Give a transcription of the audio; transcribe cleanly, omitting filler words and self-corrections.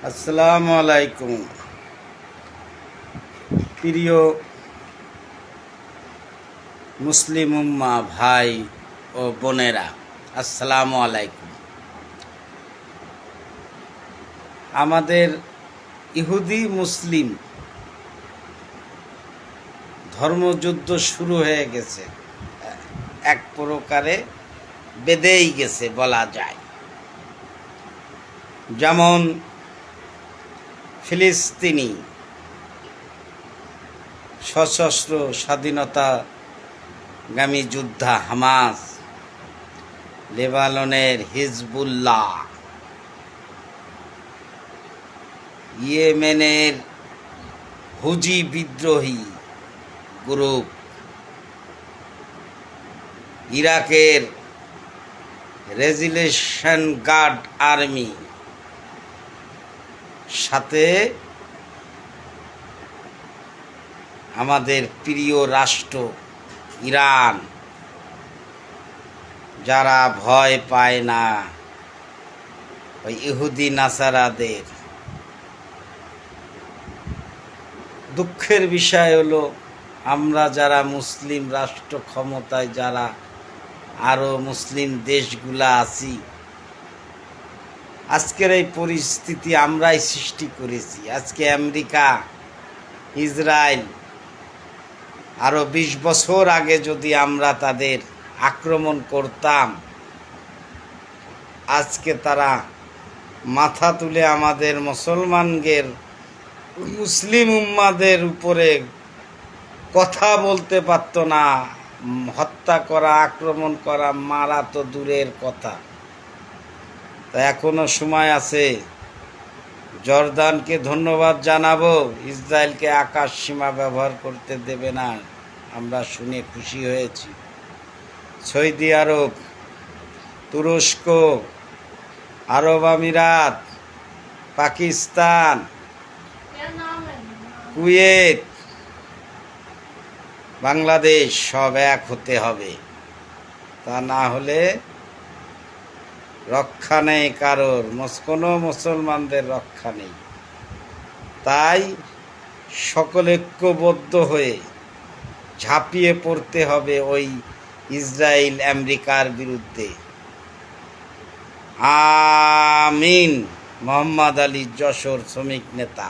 আসসালামু আলাইকুম প্রিয় মুসলিম উম্মাহ ভাই ও বোনেরা, আসসালামু আলাইকুম। আমাদের ইহুদি মুসলিম ধর্মযুদ্ধ শুরু হয়ে গেছে, এক প্রকারে বেঁধেই গেছে বলা যায়। যেমন ফিলিস্তিনি সশস্ত্র স্বাধীনতাগামী যোদ্ধা হামাস, লেবাননের হিজবুল্লাহ, ইয়েমেনের হুজি বিদ্রোহী গ্রুপ, ইরাকের রেজিলেশন গার্ড আর্মি, সাথে আমাদের প্রিয় রাষ্ট্র ইরান, যারা ভয় পায় না ওই ইহুদি নাসারাদের। দুঃখের বিষয় হলো, আমরা যারা মুসলিম রাষ্ট্র ক্ষমতায়, যারা আরও মুসলিম দেশগুলা আছি, আজকের এই পরিস্থিতি আমরাই সৃষ্টি করেছি। আজকে আমেরিকা, ইসরায়েল আরও ২০ বছর আগে যদি আমরা তাদের আক্রমণ করতাম, আজকে তারা মাথা তুলে আমাদের মুসলমানদের, মুসলিম উম্মাদের উপরে কথা বলতে পারত না। হত্যা করা, আক্রমণ করা, মারা তো দূরের কথা। তা এখনো সময় আছে। জর্দানকে ধন্যবাদ জানাবো, ইসরায়েলকে আকাশ সীমা ব্যবহার করতে দেবে না, আমরা শুনে খুশি হয়েছি। সৌদি আরব, তুরস্ক, আরব আমিরাত, পাকিস্তান, কুয়েত, বাংলাদেশ সব এক হতে হবে। তা না হলে রক্ষা নেই কারোর, কোনো মুসলমানদের রক্ষা নেই। তাই সকলে ঐক্যবদ্ধ হয়ে ঝাঁপিয়ে পড়তে হবে ওই ইসরায়েল আমেরিকার বিরুদ্ধে। আমিন। মোহাম্মদ আলী, যশোর শ্রমিক নেতা।